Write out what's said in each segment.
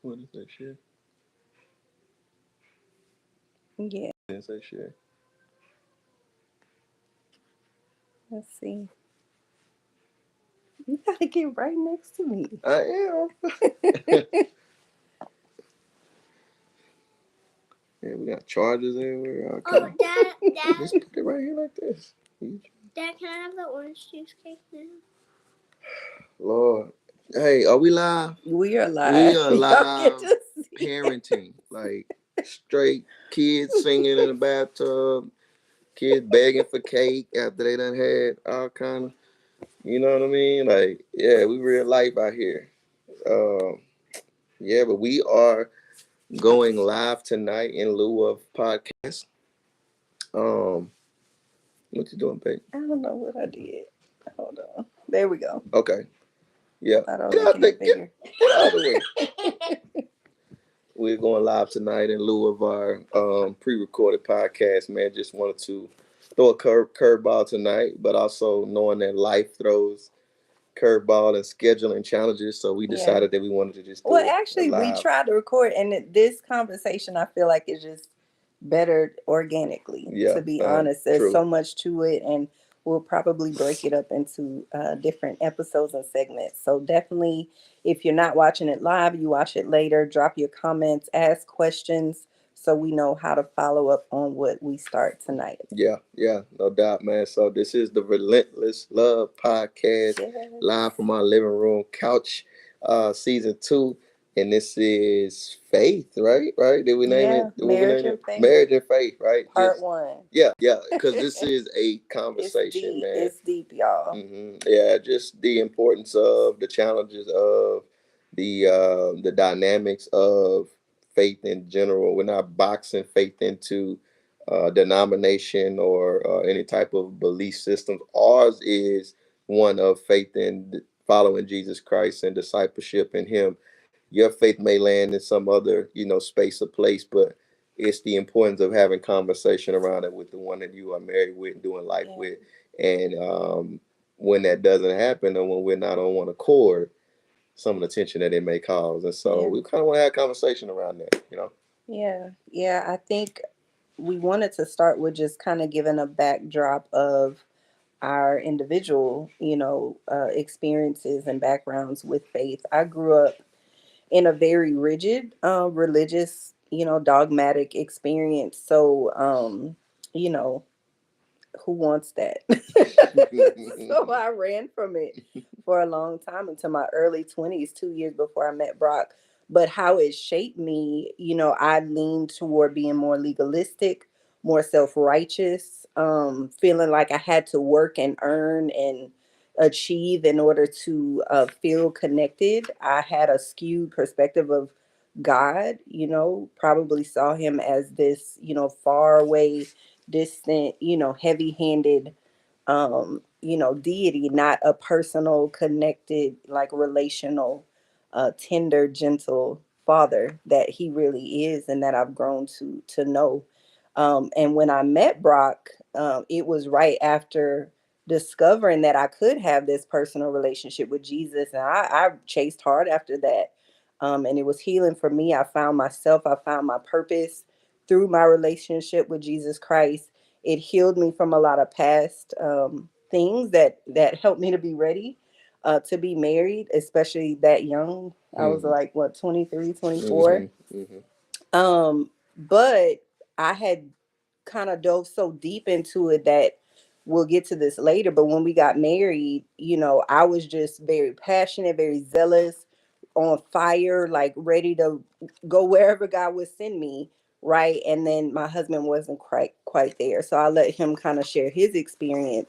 What is that share? Yeah. Didn't say share. Let's see. You gotta get right next to me. I am. Yeah, we got chargers everywhere. Oh, Dad, Just put it right here like this. Dad, can I have the orange cheesecake now? Lord. Hey, are we live? We are We live. are Y'all get live to see. parenting. Like straight kids singing in the bathtub, kids begging for cake after they done had all kind of, you know what I mean? Like, yeah, we real life out here. Um, yeah, but we are going live tonight in lieu of podcast. Um, what you doing, babe? I don't know what I did. Hold on. There we go. Okay, I yeah. thought I was Get out making the it bigger. get out of the way. We're going live tonight in lieu of our pre-recorded podcast. Man, just wanted to throw a curveball tonight, but also knowing that life throws curveball and scheduling challenges, so we Yeah. decided that we wanted to just Well, do a actually, we live. tried to record, and this conversation I feel like is just better organically. Yeah, To be honest, there's true. so much to it, and we'll probably break it up into different episodes and segments. So definitely, if you're not watching it live, you watch it later. Drop your comments, ask questions, so we know how to follow up on what we start tonight. Yeah, no doubt, man. So this is the Relentless Love Podcast, Yes. live from our living room couch, season 2, and this is Faith, right? Right? Did we name Yeah, it? What we marriage name and it? faith, Marriage and Faith, right? part Just one. yeah, because this is a It's conversation, deep. man. It's deep, y'all. Yeah, just the importance of the challenges of the dynamics of faith in general. We're not boxing faith into denomination or any type of belief system. Ours is one of faith in following Jesus Christ and discipleship in Him. Your faith may land in some other, space or place, but it's the importance of having conversation around it with the one that you are married with and doing life Yeah. with. And when that doesn't happen, or when we're not on one accord, some of the tension that it may cause. And so Yeah. we kind of want to have a conversation around that. Yeah. I think we wanted to start with just kind of giving a backdrop of our individual, experiences and backgrounds with faith. I grew up in a very rigid, religious, dogmatic experience. So, you know, who wants that? So I ran from it for a long time until my early 20s, 2 years before I met Brock. But how it shaped me, I leaned toward being more legalistic, more self righteous, feeling like I had to work and earn and achieve in order to feel connected. I had a skewed perspective of God, probably saw him as this, far away, distant, heavy handed deity, not a personal, connected, like relational, tender, gentle father that he really is and that I've grown to know. And when I met Brock, it was right after discovering that I could have this personal relationship with Jesus. And I chased hard after that. And it was healing for me. I found myself, I found my purpose through my relationship with Jesus Christ. It healed me from a lot of past things that helped me to be ready to be married, especially that young. I was Mm-hmm. like, what, 23, 24. Mm-hmm. Mm-hmm. But I had kind of dove so deep into it that we'll get to this later. But when we got married, I was just very passionate, very zealous, on fire, like ready to go wherever God would send me. Right. And then my husband wasn't quite there. So I let him kind of share his experience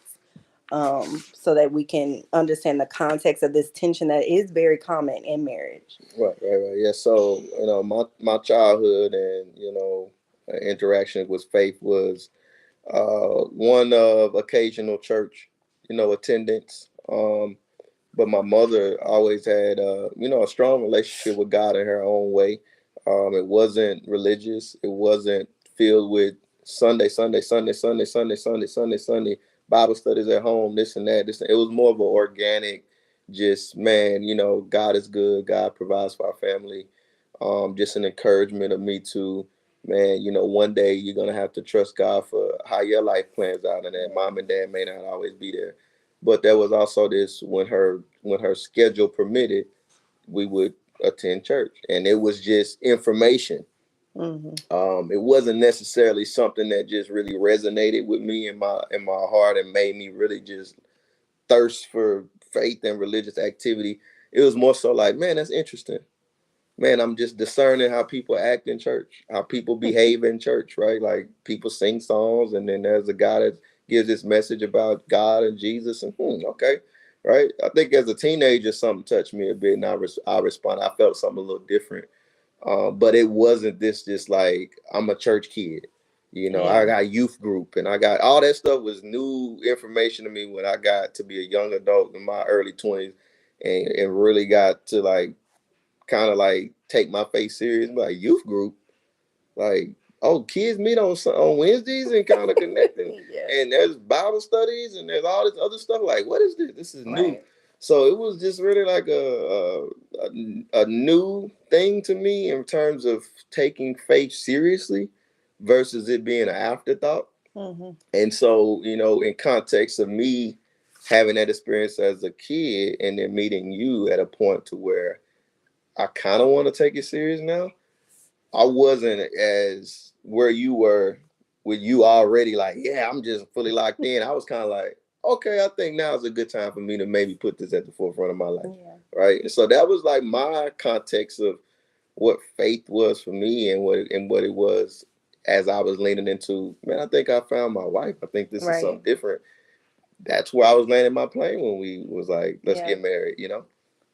so that we can understand the context of this tension that is very common in marriage. Right. Yeah. So my childhood and interaction with faith was one of occasional church, attendance. But my mother always had, a strong relationship with God in her own way. It wasn't religious. It wasn't filled with Sunday Bible studies at home, this and that. It was more of an organic, just man, God is good. God provides for our family. just an encouragement of me to, man, one day you're gonna have to trust God for how your life plans out, and that mom and dad may not always be there. But there was also this, when her schedule permitted, we would attend church, and it was just information. Mm-hmm. It wasn't necessarily something that just really resonated with me in my heart and made me really just thirst for faith and religious activity. It was more so like, man, that's interesting. Man, I'm just discerning how people act in church, how people behave in church, right? Like people sing songs, and then there's a guy that gives this message about God and Jesus, and okay, right? I think as a teenager, something touched me a bit, and I responded. I felt something a little different, but it wasn't this just like I'm a church kid. I Yeah. got youth group, and I got all that stuff was new information to me when I got to be a young adult in my early 20s, and really got to like kind of like take my faith serious. Like youth group, like, oh, kids meet on Wednesdays and kind of connecting, Yeah. and there's Bible studies and there's all this other stuff. Like, what is this? This is new. Right. So it was just really like a new thing to me in terms of taking faith seriously versus it being an afterthought. Mm-hmm. And so, in context of me having that experience as a kid and then meeting you at a point to where I kind of want to take it serious now. I wasn't as where you were with you already like, yeah, I'm just fully locked in. I was kind of like, okay, I think now is a good time for me to maybe put this at the forefront of my life. Yeah. Right. And so that was like my context of what faith was for me and what it was as I was leaning into, man, I think I found my wife. I think this is Right. something different. That's where I was landing my plane when we was like, let's Yeah. get married.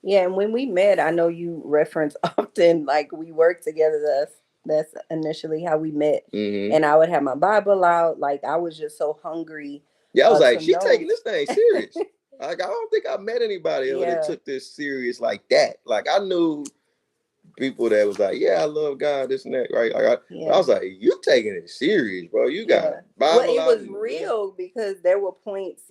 Yeah, and when we met, I know you reference often like we worked together. That's initially how we met. Hmm. And I would have my Bible out. Like I was just so hungry Yeah, I was like, to she know. taking this thing serious. Like, I don't think I met anybody else that Yeah, took this serious like that. Like, I knew people that was like, yeah, I love God, this and that, right? But I yeah. was like, you taking it serious, bro. You got Yeah. Well, Bible it out was and real. real because there were points,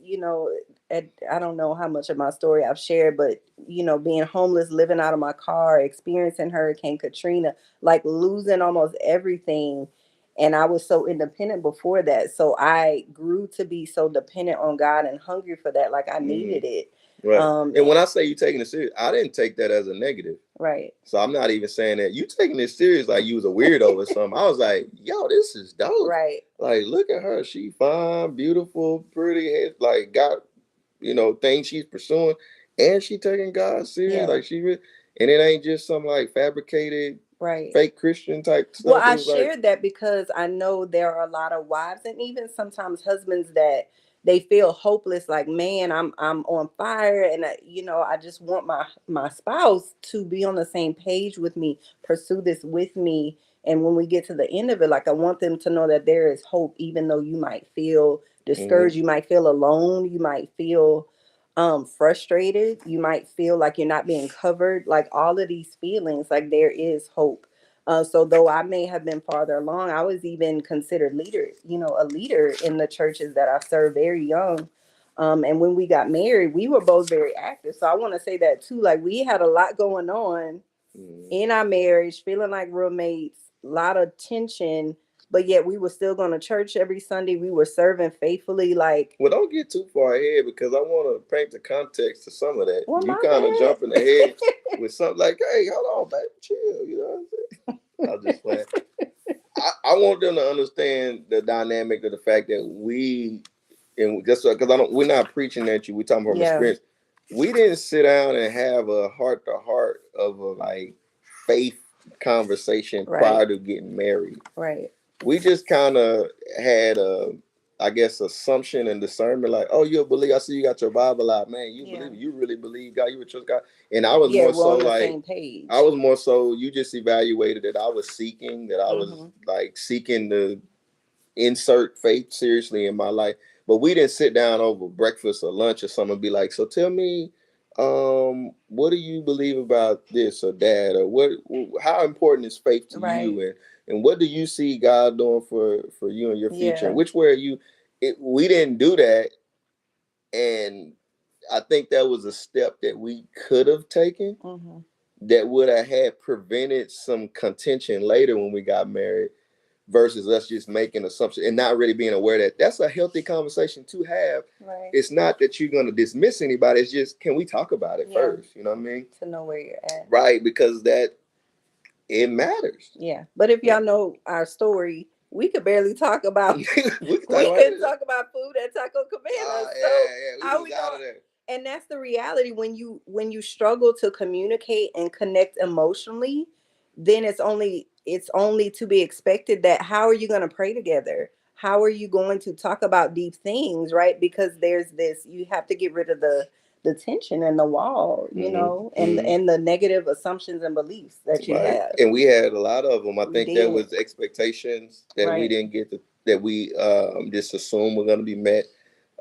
I don't know how much of my story I've shared, but, being homeless, living out of my car, experiencing Hurricane Katrina, like losing almost everything. And I was so independent before that. So I grew to be so dependent on God and hungry for that. Like I Hmm. needed it. Right. Um, And when I say you taking it serious, I didn't take that as a negative. right. So I'm not even saying that you taking this serious like you was a weirdo or something. I was like, yo, this is dope. Right. Like, look at her. She fine, beautiful, pretty, like got things she's pursuing, and she taking God serious. Yeah. Like and it ain't just some like fabricated, Right. fake Christian type Well, stuff. It I was like, shared that because I know there are a lot of wives and even sometimes husbands that they feel hopeless like, man, I'm on fire and I just want my spouse to be on the same page with me, pursue this with me, and when we get to the end of it, like I want them to know that there is hope even though you might feel mm-hmm, discouraged, you might feel alone, you might feel frustrated, you might feel like you're not being covered, like all of these feelings, like there is hope. So though I may have been farther along, I was even considered a leader in the churches that I served very young. And when we got married, we were both very active. So I want to say that too. Like we had a lot going on mm-hmm. in our marriage, feeling like roommates, a lot of tension, but yet we were still going to church every Sunday. We were serving faithfully. Like, Well, don't get too far ahead because I want to paint the context to some of that. well, You my kind of bad. jumping ahead with something like, hey, hold on, baby, chill. You know what I'm saying? I was just playing. I want them to understand the dynamic of the fact that and just because we're not preaching at you, we're talking from Yeah, experience. We didn't sit down and have a heart to heart of a like faith conversation right, prior to getting married. right. We just kind of had I guess, assumption and discernment, like, oh, you believe. I see you got your Bible out, man. You Yeah, believe. You really believe God. You would trust God. And I was yeah, more we're so on the like, same I page. was more so. You just evaluated that I was seeking, that I was Mm-hmm. like seeking to insert faith seriously in my life. But we didn't sit down over breakfast or lunch or something and be like, so tell me, what do you believe about this or that, or how important is faith to you, Right. and what do you see God doing for you and your future, and Yeah. which way are you? We didn't do that, and I think that was a step that we could have taken, Mm-hmm. that would have had prevented some contention later when we got married versus us just making assumptions and not really being aware that that's a healthy conversation to have. Right. It's not that you're going to dismiss anybody. It's just, can we talk about it Yeah. first? You know what I mean? To know where you're at. Right. Because that, it matters. Yeah. But if y'all know our story, we could barely talk about we can we talk about couldn't it. talk about food at Taco Cabana. Yeah, So yeah. We how was we out going of there. and that's the reality when you struggle to communicate and connect emotionally, then it's only to be expected that how are you going to pray together? How are you going to talk about deep things, right? Because there's this, you have to get rid of the tension and the wall, and the negative assumptions and beliefs that you Right. have. And we had a lot of them. I We think there did. was expectations that we Right. didn't get to, that we just assumed were going to be met.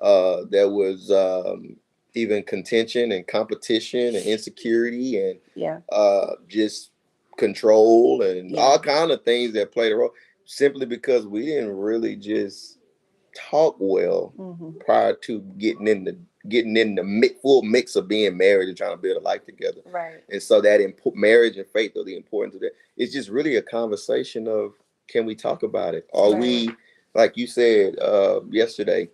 There was even contention and competition and insecurity and Yeah. just control and Yeah. all kind of things that played a role simply because we didn't really just talk well Hmm. prior to getting in the full mix of being married and trying to build a life together. Right. And so that marriage and faith are the importance of that. It's just really a conversation of, can we talk about it? Are Right. we, like you said yesterday,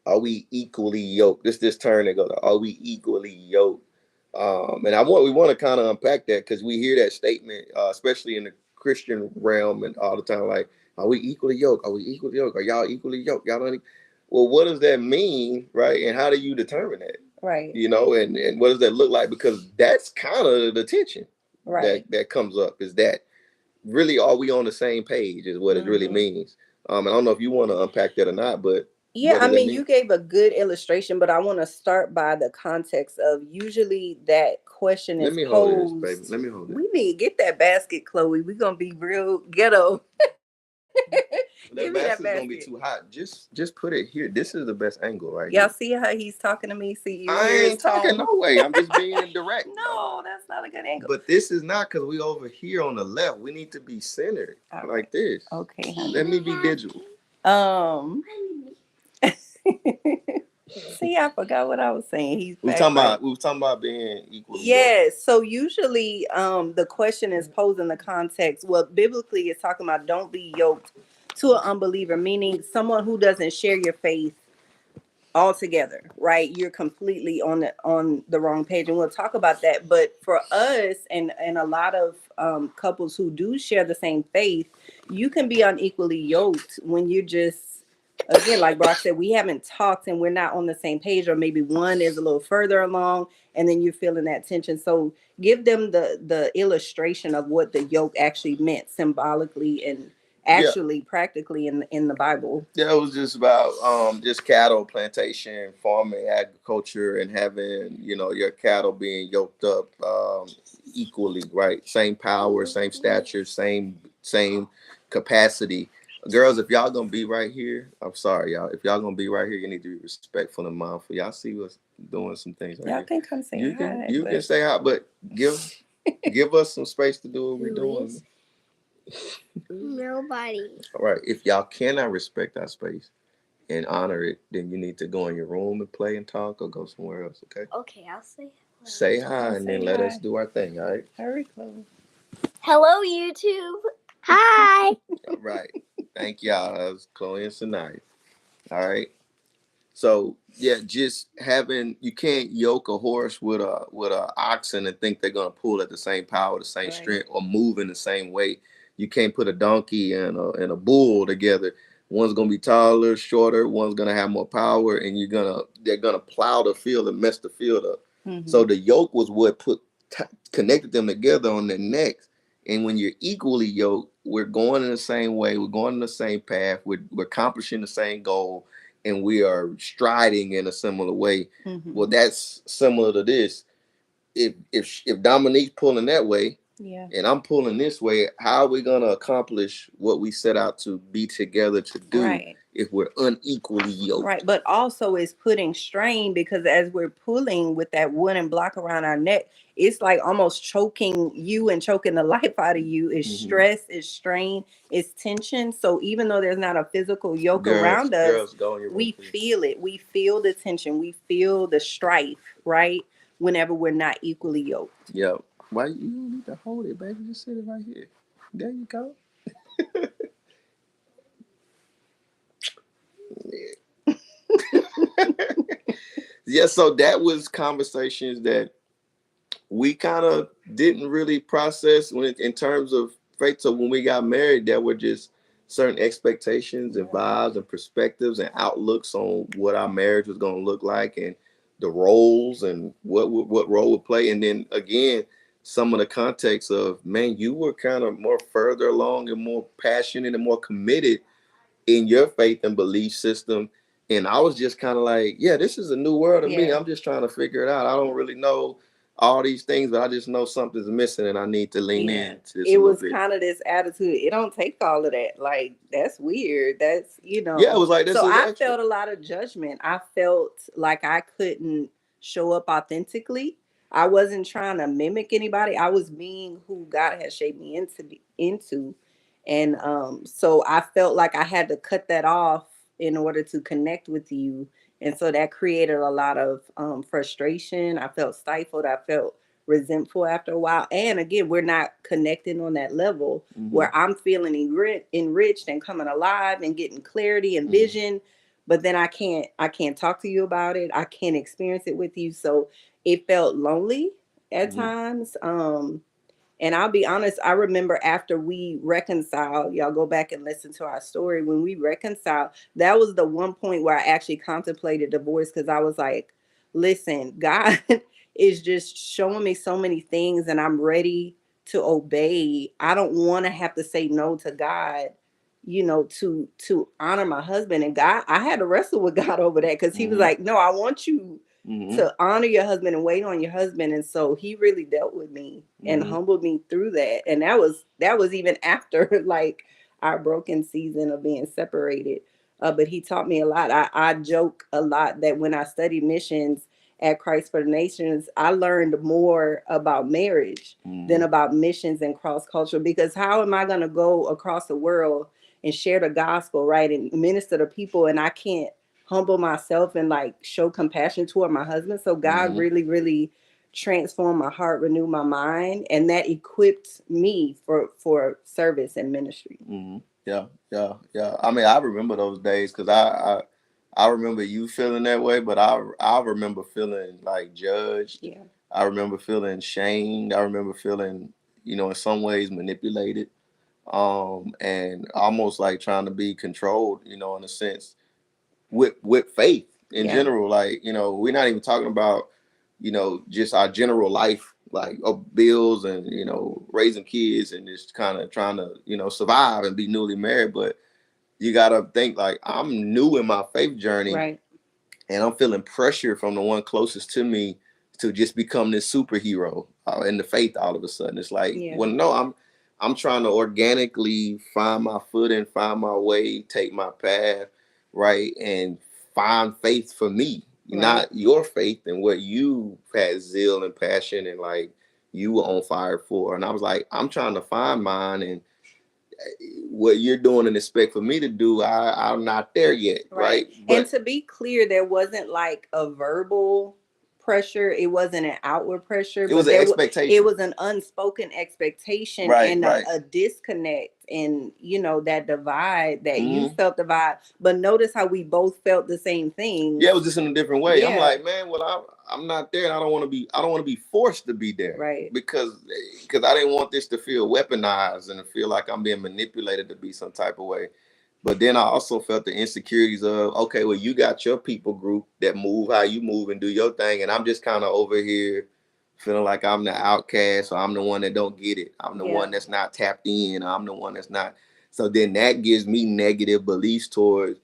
are we equally yoked? This turn that goes, are we equally yoked? And we want to kind of unpack that because we hear that statement, especially in the Christian realm, and all the time, like, are we equally yoked? Are we equally yoked? Are y'all equally yoked? Y'all don't. Well, what does that mean, right? And how do you determine that? Right. And what does that look like? Because that's kind of the tension Right. that comes up. Is that really, are we on the same page? Is what it really Hmm. means. I don't know if you want to unpack that or not, but Yeah, what I does that mean, mean? you gave a good illustration, but I want to start by the context of usually that question Let is me hold this, baby. posed. Let me hold it. We need to get that basket, Chloe. We're gonna be real ghetto. That Give me that basket's gonna be basket. too hot. Just put it here. This is the best angle right Y'all here. see how he's talking to me? See, you I hear his ain't talking no tone. way. I'm just being direct. No, that's not a good angle. But this is not, because we over here on the left. We need to be centered All right. like this. Okay, honey. Let me be digital. Um. See, I forgot what I was saying. He's We back talking right. about we was talking about being equally yoked. Yes. So usually the question is posed in the context. Well, biblically it's talking about don't be yoked to an unbeliever, meaning someone who doesn't share your faith altogether, right? You're completely on the wrong page, and we'll talk about that. But for us and a lot of couples who do share the same faith, you can be unequally yoked when you're just, again, like Brock said, we haven't talked and we're not on the same page, or maybe one is a little further along and then you're feeling that tension. So give them the illustration of what the yoke actually meant symbolically and Yeah. actually practically in the Bible. Yeah, it was just about just cattle plantation, farming, agriculture, and having your cattle being yoked up equally, right? Same power, same stature, same capacity. Girls, if y'all gonna be right here, I'm sorry, y'all. If y'all gonna be right here, you need to be respectful and mindful. Y'all see what's doing some things right Y'all here. can come say You can hi, you can but say hi, but give us some space to do what we're doing. Nobody. All right. If y'all cannot respect our space and honor it, then you need to go in your room and play and talk, or go somewhere else. Okay. Okay, I'll say hello. Say hi I'll and say then let us hi. do our thing. All right. Hurry, Chloe. Hello, YouTube. Hi. All right. Thank y'all. That was Chloe and Sinai. All right. So yeah, just having, you can't yoke a horse with a oxen and think they're gonna pull at the same power, the same Right. strength, or move in the same way. You can't put a donkey and a bull together. One's gonna be taller, shorter. One's gonna have more power, and they're gonna plow the field and mess the field up. So Mm-hmm. the yoke was what connected them together on their necks. And when you're equally yoked, we're going in the same way. We're going in the same path. We're accomplishing the same goal, and we are striding in a similar way. Mm-hmm. Well, that's similar to this. If Dominique's pulling that way, Yeah. and I'm pulling this way, how are we gonna accomplish what we set out to be together to do Right. if we're unequally yoked? Right. But also it's putting strain because as we're pulling with that wooden block around our neck, it's like almost choking you and choking the life out of you. It's stress, it's strain, it's tension. So even though there's not a physical yoke around us, Girls, go in your room, we please. feel it. We feel the tension. We feel the strife, right? Whenever we're not equally yoked. Yep. Why you don't need to hold it, baby? Just sit it right here. There you go. Yeah, so that was conversations that we kind of didn't really process in terms of faith. So when we got married, there were just certain expectations and Yeah. vibes and perspectives and outlooks on what our marriage was going to look like and the roles and what role would play. And then again, some of the context of, man, you were kind of more further along and more passionate and more committed in your faith and belief system. And I was just kind of like, yeah, this is a new world to me. Yeah. I'm just trying to figure it out. I don't really know all these things, but I just know something's missing and I need to lean Yeah. in to this a It little was bit. kind of this attitude. It don't take all of that. Like, that's weird. That's, Yeah, it was like, this So is I extra. felt a lot of judgment. I felt like I couldn't show up authentically. I wasn't trying to mimic anybody. I was being who God had shaped me into. And so I felt like I had to cut that off in order to connect with you. And so that created a lot of frustration. I felt stifled. I felt resentful after a while. And again, we're not connecting on that level Mm-hmm. where I'm feeling enriched and coming alive and getting clarity and Mm-hmm. vision. But then I can't talk to you about it. I can't experience it with you. So it felt lonely at Mm-hmm. times. And I'll be honest, I remember after we reconciled, y'all go back and listen to our story. When we reconciled, that was the one point where I actually contemplated divorce because I was like, listen, God is just showing me so many things and I'm ready to obey. I don't want to have to say no to God, to honor my husband. And God, I had to wrestle with God over that because he was Mm-hmm. like, no, I want you Mm-hmm. to honor your husband and wait on your husband. And so he really dealt with me and Mm-hmm. humbled me through that. And that was even after like our broken season of being separated. But he taught me a lot. I joke a lot that when I studied missions at Christ for the Nations, I learned more about marriage than Mm-hmm. about missions and cross culture. Because how am I going to go across the world and share the gospel, right, and minister to people, and I can't humble myself and like show compassion toward my husband? So God Mm-hmm. really, really transformed my heart, renewed my mind, and that equipped me for service and ministry. Mm-hmm. Yeah, yeah, yeah. I mean, I remember those days because I remember you feeling that way, but I remember feeling like judged. Yeah. I remember feeling shamed. I remember feeling, in some ways manipulated, and almost like trying to be controlled, in a sense, with faith in Yeah. general. Like, we're not even talking about, just our general life, like bills and raising kids and just kind of trying to survive and be newly married, but you gotta think like I'm new in my faith journey Right. and I'm feeling pressure from the one closest to me to just become this superhero in the faith. All of a sudden, it's like, Yeah. well, no, I'm trying to organically find my footing, find my way, take my path, right, and find faith for me, Right. not your faith and what you had zeal and passion and like you were on fire for. And I was like, I'm trying to find mine, and what you're doing and expect for me to do, I'm not there yet, Right. right? And But to be clear, there wasn't like a verbal pressure. It wasn't an outward pressure, it was but an it expectation. was an unspoken expectation Right, and right. a disconnect and that divide that you Hmm. felt divide. But notice how we both felt the same things. Yeah, it was just in a different way. I'm Yeah. like, man, well, I'm not there, and I don't want to be forced to be there Right. because I didn't want this to feel weaponized and to feel like I'm being manipulated to be some type of way. But then I also felt the insecurities of, okay, well, you got your people group that move how you move and do your thing, and I'm just kind of over here feeling like I'm the outcast, or I'm the one that don't get it. I'm the Yeah. one that's not tapped in. Or I'm the one that's not. So then that gives me negative beliefs towards,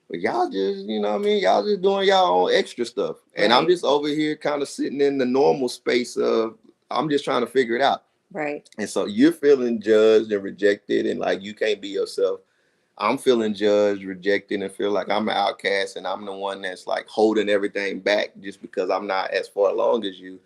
but y'all just, what I mean, y'all just doing y'all own extra stuff. And I'm Right. just over here kind of sitting in the normal space of, I'm just trying to figure it out. Right. And so you're feeling judged and rejected and like you can't be yourself. I'm feeling judged, rejected, and feel like I'm an outcast and I'm the one that's like holding everything back just because I'm not as far along as you.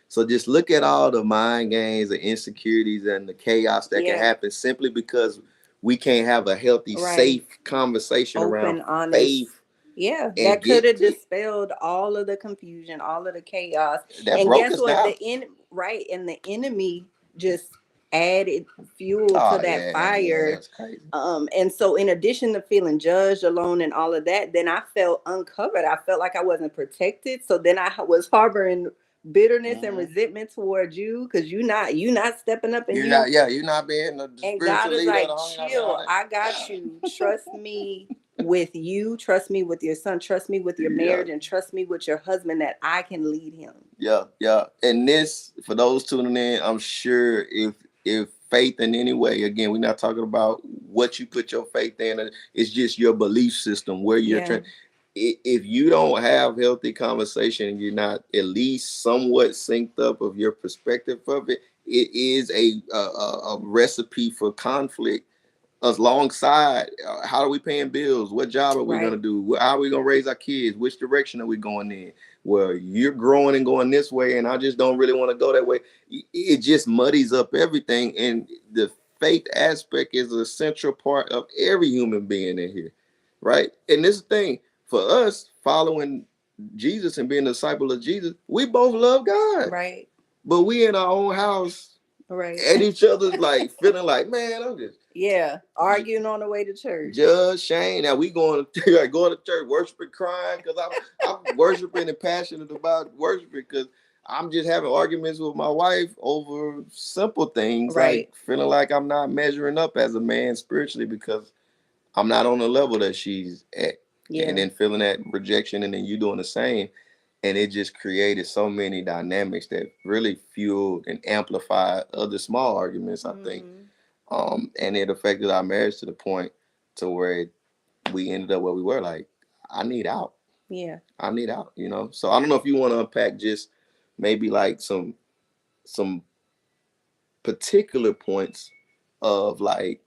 So just look at all the mind games, the insecurities, and the chaos that can Yeah. happen simply because we can't have a healthy, Right. safe conversation around Open, honest. faith Yeah, and that could get have to dispelled all of the confusion, all of the chaos. that And broke guess us what? down. Right, and the enemy just added fuel to Oh that yeah, fire. it's crazy. And so in addition to feeling judged, alone, and all of that, then I felt uncovered. I felt like I wasn't protected. So then I was harboring bitterness and Hmm. resentment towards you because you not stepping up, and You're you not, yeah, you're not being the and God spiritual is leader. like, You're not being all chill, I got you. Trust me with you. Trust me with your son. Trust me with your that. marriage. And trust me with your husband that I can lead him. Yeah. And this, for those tuning in, I'm sure if faith in any way, again, we're not talking about what you put your faith in. It's just your belief system where you're Yeah. trying. If you don't have healthy conversation and you're not at least somewhat synced up of your perspective of it, it is a recipe for conflict alongside how are we paying bills, what job are we going to Right. do, how are we going to raise our kids, which direction are we going in. Well, you're growing and going this way and I just don't really want to go that way. It just muddies up everything, and the faith aspect is a central part of every human being in here, right? And this thing for us following Jesus and being a disciple of Jesus, we both love God, Right. but we in our own house Right. at each other's like feeling like, man, I'm just Yeah. Arguing on the way to church. Judge Shane. Now we going to like going to church, worshiping, crying because I'm worshiping and passionate about worshiping because I'm just having arguments with my wife over simple things like Right. feeling like I'm not measuring up as a man spiritually because I'm not on the level that she's at, and Yeah. then feeling that rejection, and then you doing the same, and it just created so many dynamics that really fueled and amplified other small arguments, I think, Mm-hmm. and it affected our marriage to the point to where we ended up where we were. Like, I need out. Yeah. I need out. You know. So I don't know if you want to unpack just maybe like some particular points of like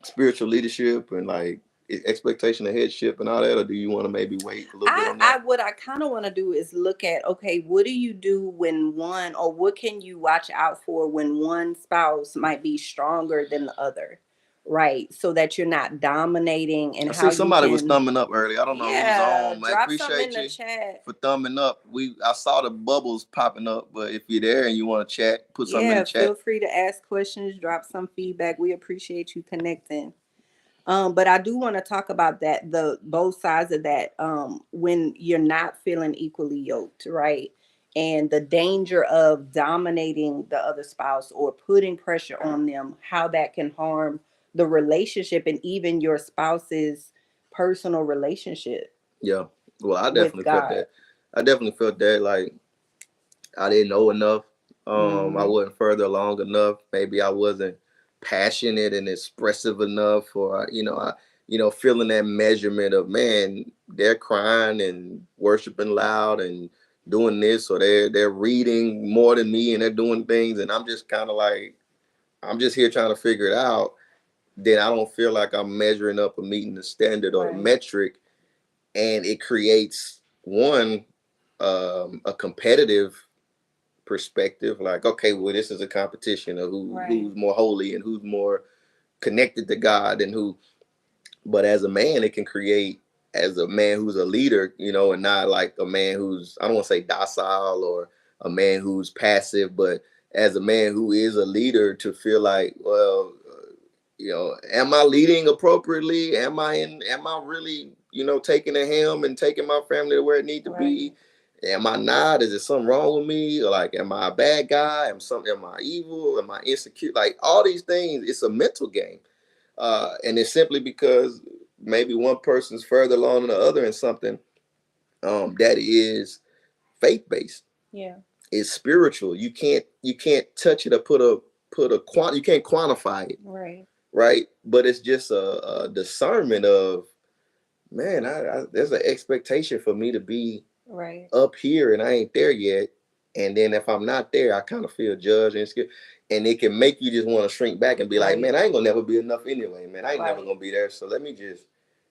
spiritual leadership and like expectation of headship and all that, or do you want to maybe wait a little bit on I that? what I kind of want to do is look at, okay, what do you do when one, or what can you watch out for when one spouse might be stronger than the other, right? So that you're not dominating, and I how see you somebody was can, thumbing up early. I don't know who's yeah, on. I drop something in appreciate the you chat. for thumbing up. I saw the bubbles popping up, but if you're there and you want to chat, put something in the Yeah, feel chat. free to ask questions, drop some feedback. We appreciate you connecting. But I do want to talk about that, the both sides of that, when you're not feeling equally yoked, right? And the danger of dominating the other spouse or putting pressure on them, how that can harm the relationship and even your spouse's personal relationship Yeah. Well, I with definitely felt God. that. I definitely felt that. Like I didn't know enough. I Mm-hmm. wasn't further along enough. Maybe I wasn't passionate and expressive enough, or feeling that measurement of, man, they're crying and worshiping loud and doing this, or they're reading more than me and they're doing things, and I'm just kind of like, I'm just here trying to figure it out. Then I don't feel like I'm measuring up or meeting the standard or the Right. metric, and it creates one a competitive perspective, like, okay, well, this is a competition of Right. who's more holy and who's more connected to God and who. But as a man, it can create, as a man who's a leader, and not like a man who's, I don't want to say docile, or a man who's passive, but as a man who is a leader, to feel like, well, am I leading appropriately? Am I really, taking a helm and taking my family to where it need to Right. be? Am I not? Is there something wrong with me? Or like, am I a bad guy? Am I evil? Am I insecure? Like all these things, it's a mental game. And it's simply because maybe one person's further along than the other in something that is faith based. Yeah. It's spiritual. You can't touch it or you can't quantify it, Right. right? But it's just a discernment of, man, there's an expectation for me to be Right. up here and I ain't there yet. And then if I'm not there, I kind of feel judged and scared. And it can make you just want to shrink back and be like, Right. man, I ain't gonna never be enough anyway, man. I ain't never Right. gonna be there. So let me just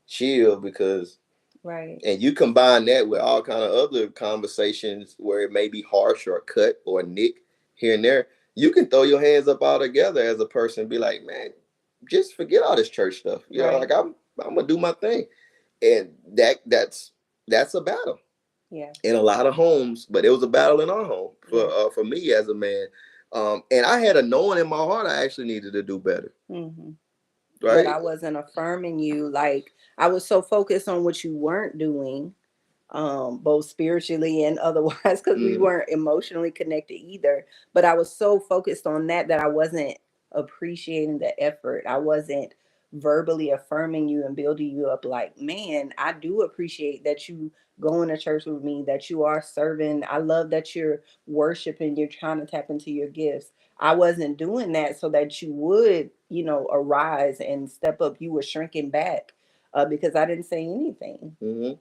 chill because, Right. and you combine that with all kind of other conversations where it may be harsh or cut or nick here and there. You can throw your hands up all together as a person and be like, man, just forget all this church stuff. Like, Right. I'm gonna do my thing. And that's a battle Yeah. in a lot of homes, but it was a battle in our home Yeah. for me as a man. And I had a knowing in my heart I actually needed to do better, Hmm. But right? I wasn't affirming you. Like, I was so focused on what you weren't doing, both spiritually and otherwise, because we Mm, weren't emotionally connected either. But I was so focused on that I wasn't appreciating the effort. I wasn't verbally affirming you and building you up like, man, I do appreciate that you going to church with me, that you are serving. I love that you're worshiping, you're trying to tap into your gifts. I wasn't doing that so that you would, arise and step up. You were shrinking back because I didn't say anything. hmm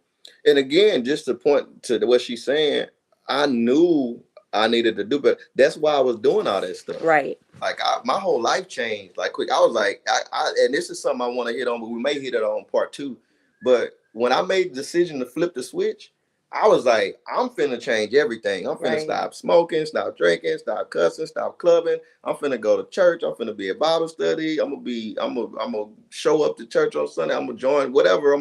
And again, just to point to what she's saying, I knew I needed to do better. That's why I was doing all that stuff. Right. Like my whole life changed. Like quick, I was like, and this is something I want to hit on, but we may hit it on part two. But when I made the decision to flip the switch, I was like, I'm finna change everything. I'm finna Right. stop smoking, stop drinking, stop cussing, stop clubbing. I'm finna go to church. I'm finna be at Bible study. I'm gonna show up to church on Sunday. I'm gonna join whatever.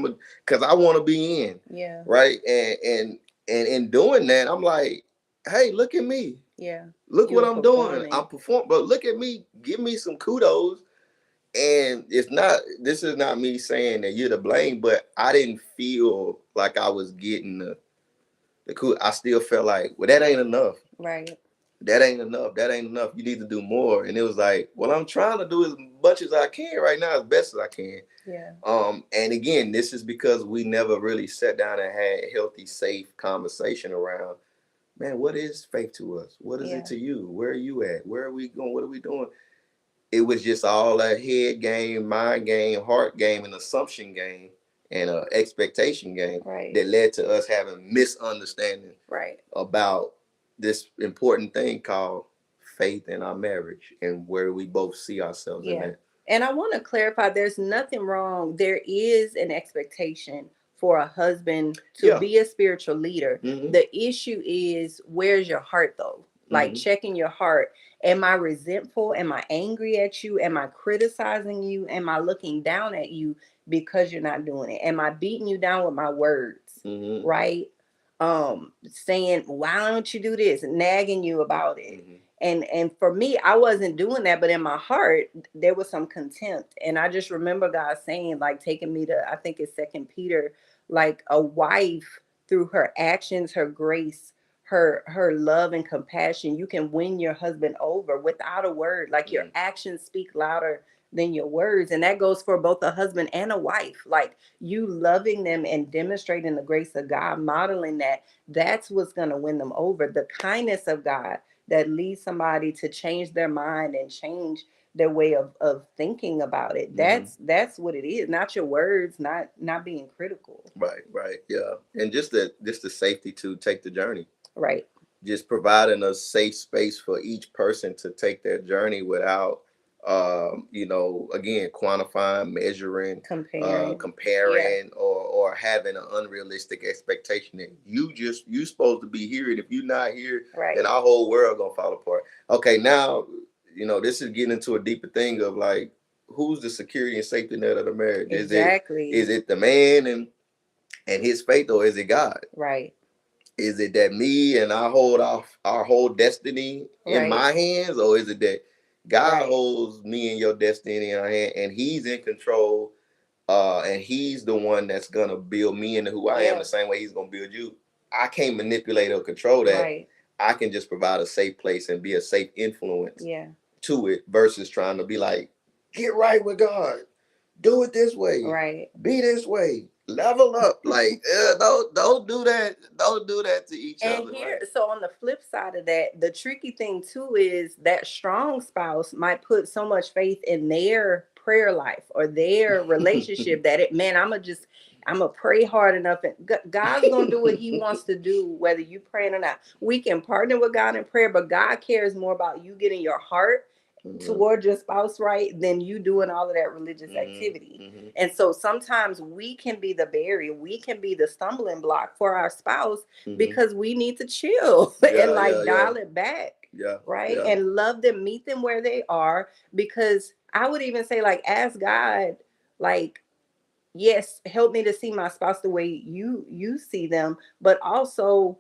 Cause I want to be in. Yeah. Right. And in doing that, I'm like, hey, look at me. Yeah. Look You what were I'm doing. performing. I'm performing, but look at me. Give me some kudos. And it's not. This is not me saying that you're to blame, but I didn't feel like I was getting the cool. I still felt like, well, that ain't enough. Right. That ain't enough. That ain't enough. You need to do more. And it was like, well, I'm trying to do as much as I can right now, as best as I can. Yeah. And again, this is because we never really sat down and had healthy, safe conversation around, man, what is faith to us? What is it Yeah. to you? Where are you at? Where are we going? What are we doing? It was just all a head game, mind game, heart game, and assumption game, and a expectation game Right. that led to us having misunderstanding Right. about this important thing called faith in our marriage and where we both see ourselves in Yeah. that. And I want to clarify, there's nothing wrong. There is an expectation for a husband to Yeah. be a spiritual leader. Mm-hmm. The issue is, where's your heart though? Like, Mm-hmm. checking your heart. Am I resentful? Am I angry at you? Am I criticizing you? Am I looking down at you because you're not doing it? Am I beating you down with my words? Mm-hmm. Right? Saying, why don't you do this? Nagging you about it. Mm-hmm. And for me, I wasn't doing that, but in my heart there was some contempt. And I just remember God saying, like, taking me to, I think it's Second Peter, like, a wife, through her actions, her grace, her love and compassion, you can win your husband over without a word. Like, your Mm-hmm. actions speak louder than your words. And that goes for both a husband and a wife. Like, you loving them and demonstrating the grace of God, modeling that, that's what's going to win them over. The kindness of God that leads somebody to change their mind and change their way of thinking about it. Mm-hmm. That's what it is. Not your words, not being critical. Right, right, yeah, and just the safety to take the journey, Right. just providing a safe space for each person to take their journey without, again, quantifying, measuring, Comparing. Yeah. comparing, or having an unrealistic expectation that you supposed to be here, and if you're not here, then Right. our whole world gonna fall apart. Okay, now this is getting into a deeper thing of like, who's the security and safety net of the marriage? Exactly. Is it the man and his faith, or is it God? Right. Is it that me and I hold our whole destiny in Right. my hands, or is it that God Right. holds me and your destiny in our hand, and He's in control, and He's the one that's gonna build me into who I am Yeah. the same way He's gonna build you. I can't manipulate or control that. Right. I can just provide a safe place and be a safe influence Yeah. to it, versus trying to be like, get right with God, do it this way, Right. be this way, level up. Like, don't do that. Don't do that to each And other. here, Like, so on the flip side of that, the tricky thing too is that strong spouse might put so much faith in their prayer life or their relationship that man, I'm gonna pray hard enough, and God's gonna do what He wants to do, whether you praying or not. We can partner with God in prayer, but God cares more about you getting your heart mm-hmm, toward your spouse right than you doing all of that religious activity. mm-hmm, And so sometimes we can be the barrier, we can be the stumbling block for our spouse mm-hmm. because we need to chill and Yeah, yeah, like yeah, dial it back, yeah, right? yeah. And love them, meet them where they are. Because I would even say, like, ask God, like, yes, help me to see my spouse the way you see them, but also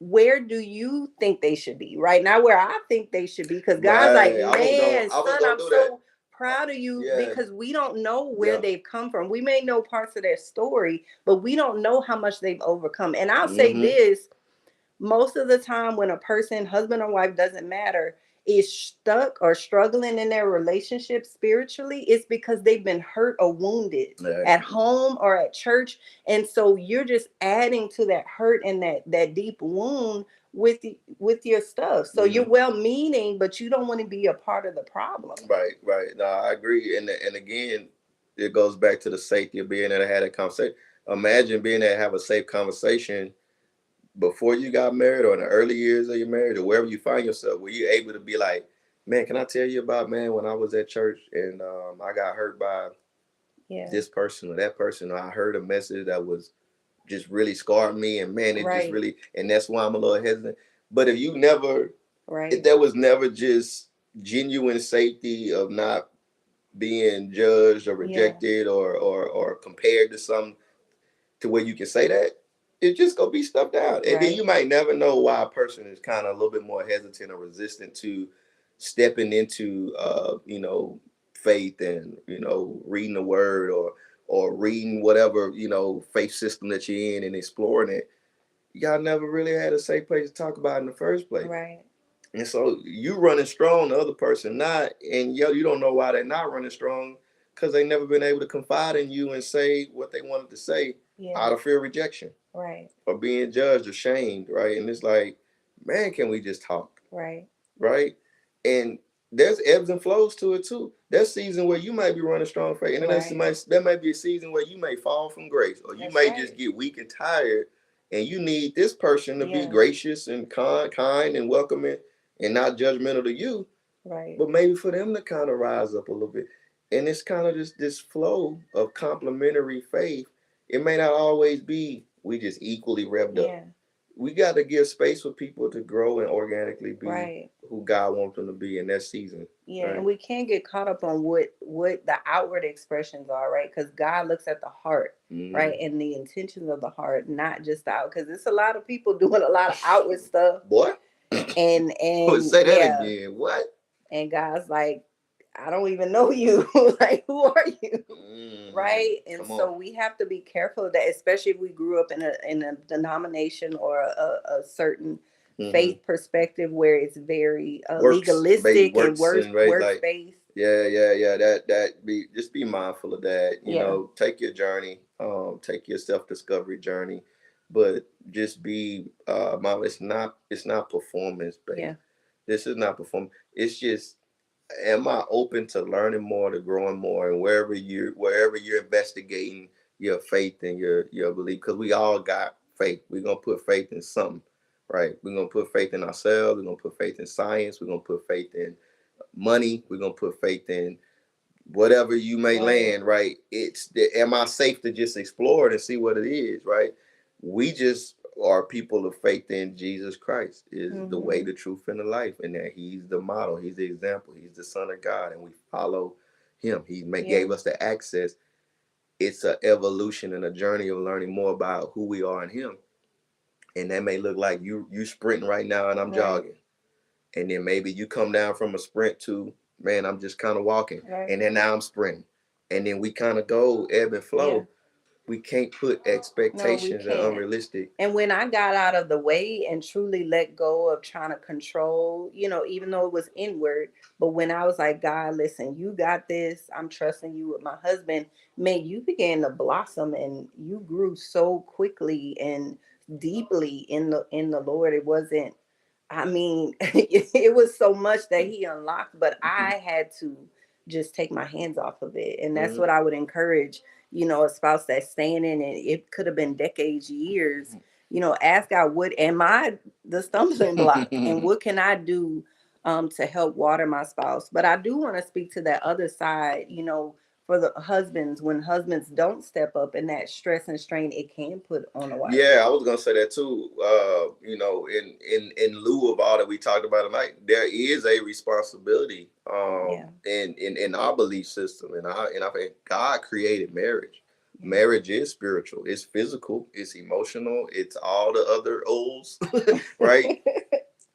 where do you think they should be? Right now, where I think they should be, because God's like, Right. man, I was son, gonna I'm do that. so proud of you, Yeah. because we don't know where Yeah. they've come from. We may know parts of their story, but we don't know how much they've overcome. And I'll say Mm-hmm. this, most of the time when a person, husband or wife, doesn't matter, is stuck or struggling in their relationship spiritually, it's because they've been hurt or wounded Yeah. at home or at church. And so you're just adding to that hurt and that deep wound with your stuff. So you're Mm-hmm. well meaning, but you don't want to be a part of the problem. Right. Right. No, I agree. And again, it goes back to the safety of being able to have that conversation. Imagine being able to have a safe conversation before you got married or in the early years of your marriage or wherever you find yourself, were you able to be like, man, can I tell you about, man, when I was at church and I got hurt by Yeah. this person or that person, or I heard a message that was just really scarred me, and man, it just Right. really, and that's why I'm a little hesitant. But if Right. there was never just genuine safety of not being judged or Yeah. rejected or compared to some, to where you can say that, it's just gonna be stuff down. And then Right. you might never know why a person is kind of a little bit more hesitant or resistant to stepping into faith and reading the word or reading whatever faith system that you're in and exploring it. Y'all never really had a safe place to talk about it in the first place. Right. And so you running strong, the other person not, and you don't know why they're not running strong, because they never been able to confide in you and say what they wanted to say Yeah. out of fear of rejection Right. or being judged or shamed, right? And it's like, man, can we just talk, Right. right? And there's ebbs and flows to it too. There's season where you might be running strong faith, and then Right. there might be a season where you may fall from grace, or you That's may just right. get weak and tired, and you need this person to be Yeah. gracious and kind and welcoming and not judgmental to you, Right. but maybe for them to kind of rise up a little bit. And it's kind of just this flow of complementary faith. It may not always be we just equally revved up. Yeah. We got to give space for people to grow and organically be Right. who God wants them to be in that season. Yeah, and Right. we can't get caught up on what the outward expressions are, right? Because God looks at the heart, right, Mm. and the intentions of the heart, not just the out. Because it's a lot of people doing a lot of outward stuff, Boy, and say that yeah, again. What? and God's like, I don't even know you. Like, who are you? Mm. Right? And Come on. so we have to be careful of that, especially if we grew up in a denomination or a certain Mm-hmm. faith perspective where it's very Based legalistic and works and right, works like based. yeah. That be just be mindful of that. Yeah. Take your journey, take your self discovery journey, but just be mindful. It's not performance based. Yeah. This is not performance. It's just, am I open to learning more, to growing more, and wherever you're investigating your faith and your belief, because we all got faith. We're gonna put faith in something, right? We're gonna put faith in ourselves. We're gonna put faith in science. We're gonna put faith in money. We're gonna put faith in whatever you may Right. land, right? Am I safe to just explore it and see what it is, right? We just are people of faith in Jesus Christ is the way, Mm-hmm. the truth, and the life, and that He's the model, He's the example, He's the Son of God, and we follow Him. Yeah. Gave us the access. It's an evolution and a journey of learning more about who we are in Him, and that may look like you sprinting right now, and I'm Right. jogging, and then maybe you come down from a sprint to, man, I'm just kind of walking, Right. and then now I'm sprinting, and then we kind of go ebb and Yeah. flow. We can't put No, we expectations and can't. unrealistic. And when I got out of the way and truly let go of trying to control, even though it was inward, but when I was like, God, listen, you got this. I'm trusting you with my husband. Man, you began to blossom and you grew so quickly and deeply in the Lord. It wasn't, I mean, it was so much that he unlocked, but I had to just take my hands off of it. And that's Mm-hmm. what I would encourage, a spouse that's staying in it. It could have been decades, years. Ask God, what am I the stumbling block? And what can I do to help water my spouse? But I do want to speak to that other side, for the husbands, when husbands don't step up and that stress and strain it can put on a wife. Yeah, I was gonna say that too. In lieu of all that we talked about tonight, there is a responsibility Yeah. in our belief system, and I think God created marriage. Marriage is spiritual. It's physical. It's emotional. It's all the other O's, right?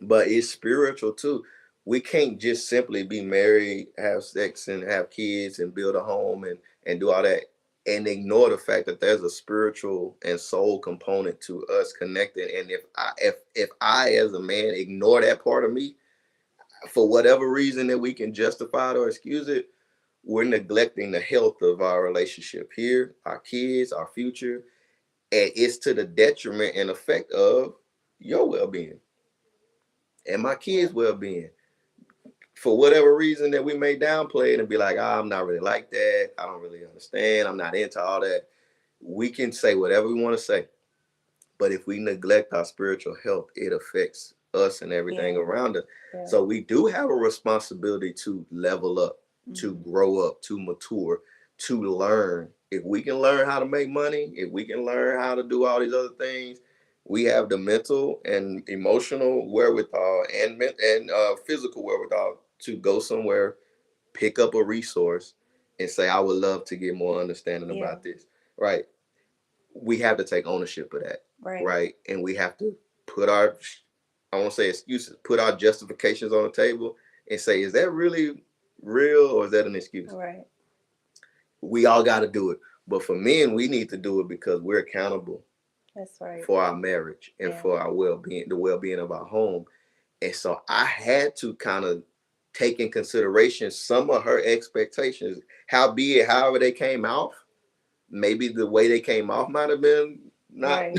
But it's spiritual too. We can't just simply be married, have sex, and have kids, and build a home, and do all that, and ignore the fact that there's a spiritual and soul component to us connecting. And if I as a man ignore that part of me for whatever reason that we can justify it or excuse it, we're neglecting the health of our relationship here, our kids, our future, and it's to the detriment and effect of your well-being and my kids' well-being. For whatever reason that we may downplay it and be like, I'm not really like that. I don't really understand. I'm not into all that. We can say whatever we want to say. But if we neglect our spiritual health, it affects us and everything around us. Yeah. So we do have a responsibility to level up, to grow up, to mature, to learn. If we can learn how to make money, if we can learn how to do all these other things, we have the mental and emotional wherewithal and physical wherewithal to go somewhere, pick up a resource, and say, I would love to get more understanding about this. Right. We have to take ownership of that. Right. And we have to put our, I won't say excuses, put our justifications on the table and say, is that really real or is that an excuse? Right. We all got to do it. But for men, we need to do it because we're accountable. That's right. For our marriage and for our well-being, the well-being of our home. And so I had to kind of take in consideration some of her expectations, however they came off. Maybe the way they came off might have been not,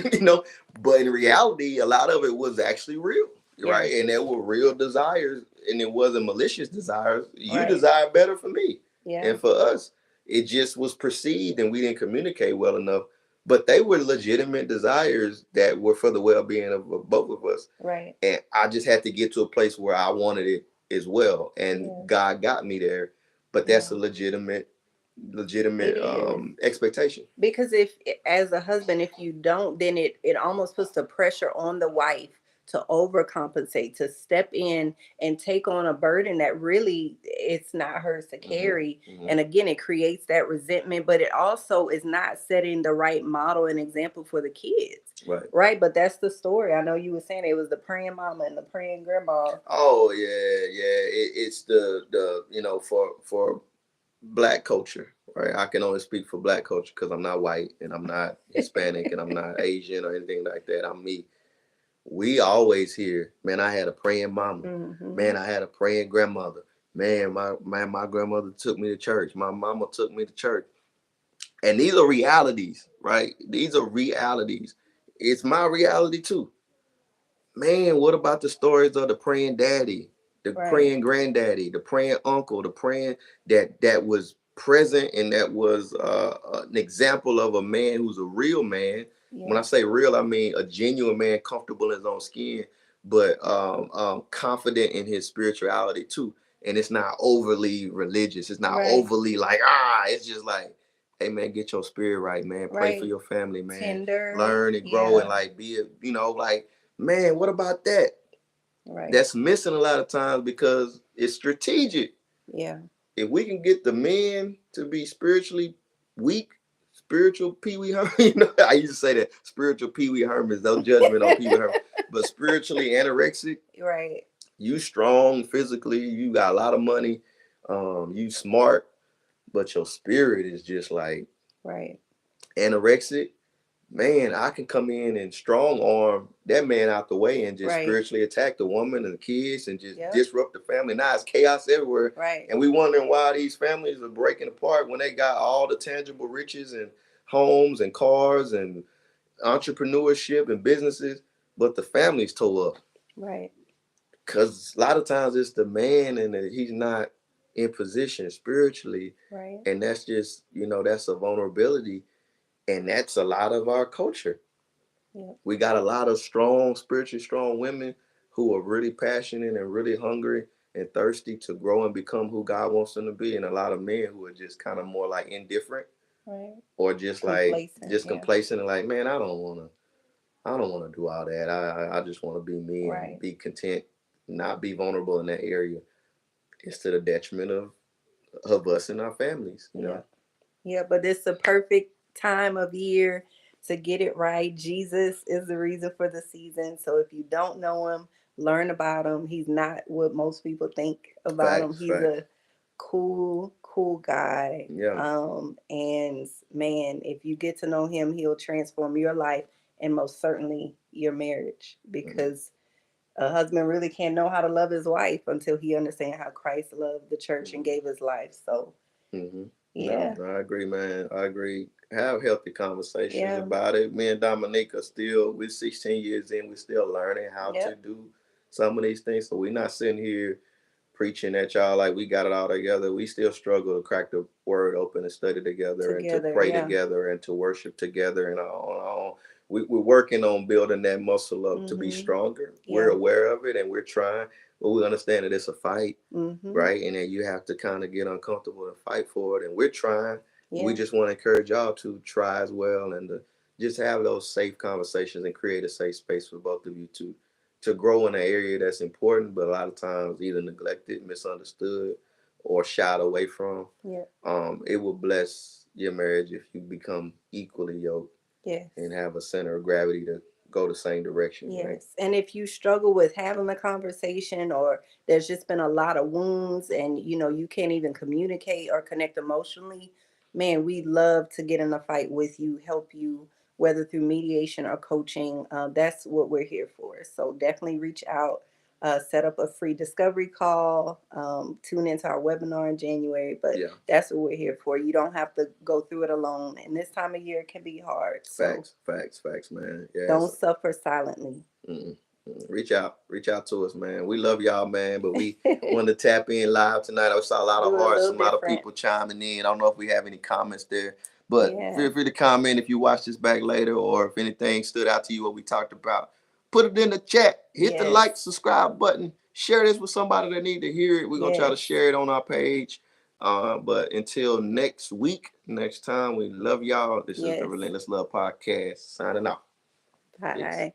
but in reality, a lot of it was actually real, right? And there were real desires, and it wasn't malicious desires. You desire better for me and for us. It just was perceived, and we didn't communicate well enough. But they were legitimate desires that were for the well-being of both of us. Right. And I just had to get to a place where I wanted it as well, and God got me there. But that's a legitimate expectation, because if as a husband, if you don't, then it almost puts the pressure on the wife to overcompensate, to step in and take on a burden that really it's not hers to carry. And again, it creates that resentment, but it also is not setting the right model and example for the kids. Right. But that's the story. I know you were saying it was the praying mama and the praying grandma. Oh it's the for Black culture, right? I can only speak for Black culture because I'm not white and I'm not Hispanic and I'm not Asian or anything like that. I'm me. We always hear, man, I had a praying mama. Man, I had a praying grandmother. Man, my grandmother took me to church. My mama took me to church. And these are realities, right? These are realities. It's my reality too. Man, what about the stories of the praying daddy, the praying granddaddy, the praying uncle, the praying that was present and that was an example of a man who's a real man. When I say real, I mean a genuine man, comfortable in his own skin, but confident in his spirituality too. And it's not overly religious. It's not overly like, it's just like, hey man, get your spirit right, man. Pray for your family, man. Tender, learn and grow and like be like, man, what about that? Right. That's missing a lot of times because it's strategic. Yeah. If we can get the men to be spiritually weak, spiritual Pee Wee Herman, I used to say that spiritual Pee Wee Hermans, no judgment on Pee Wee Herman, but spiritually anorexic. Right. You strong physically, you got a lot of money, you smart, but your spirit is just like anorexic. Man, I can come in and strong arm that man out the way and just spiritually attack the woman and the kids and just disrupt the family. Now it's chaos everywhere. Right. And we wondering why these families are breaking apart when they got all the tangible riches and homes and cars and entrepreneurship and businesses, but the family's tore up. Right. Because a lot of times it's the man and he's not in position spiritually. Right. And that's just, that's a vulnerability. And that's a lot of our culture. Yeah. We got a lot of strong, spiritually strong women who are really passionate and really hungry and thirsty to grow and become who God wants them to be. And a lot of men who are just kind of more like indifferent. Right. Or just complacent and like, man, I don't want to do all that. I just want to be me and be content, not be vulnerable in that area. It's to the detriment of us and our families, you know. Yeah, but it's a perfect time of year to get it right. Jesus is the reason for the season. So if you don't know him, learn about him. He's not what most people think about him. Facts, He's facts. a cool guy. Yeah. And man, if you get to know him, he'll transform your life and most certainly your marriage, Mm-hmm. because a husband really can't know how to love his wife until he understands how Christ loved the church and gave his life. So Mm-hmm. No, yeah, I agree, man. I agree. Have healthy conversations yeah, about it. Me and Dominique are still, we're 16 years in, we're still learning how to yep, do some of these things. So we're not sitting here preaching at y'all like we got it all together. We still struggle to crack the word open and study together and to together, pray yeah, together and to worship together and on our own. We're working on building that muscle up to be mm-hmm, stronger. We're yeah, aware of it and we're trying, but we understand that it's a fight, mm-hmm, right? And then you have to kind of get uncomfortable and fight for it. And we're trying. We yeah, just want to encourage y'all to try as well and to just have those safe conversations and create a safe space for both of you to grow in an area that's important, but a lot of times either neglected, misunderstood, or shied away from. yeah, It will bless your marriage if you become equally yoked yes. and have a center of gravity to go the same direction, right? Yes. And if you struggle with having the conversation, or there's just been a lot of wounds and you can't even communicate or connect emotionally, man, we love to get in a fight with you, help you, whether through mediation or coaching. That's what we're here for. So definitely reach out, set up a free discovery call, tune into our webinar in January. But Yeah. that's what we're here for. You don't have to go through it alone. And this time of year can be hard. So Facts, facts, facts, man. Yeah, don't suffer silently. mm, reach out to us, man. We love y'all, man. But we want to tap in live tonight. I saw a lot of Do it a hearts, a little lot of different. people chiming in. I don't know if we have any comments there, but Yeah. feel free to comment if you watch this back later, or if anything stood out to you what we talked about. Put it in the chat. Hit the Yes. like, subscribe button. Share this with somebody that need to hear it. We're gonna try to Yes. share it on our page. But until next week, next time, we love y'all. This is the Yes. Relentless Love Podcast. Signing off. Peace. Bye.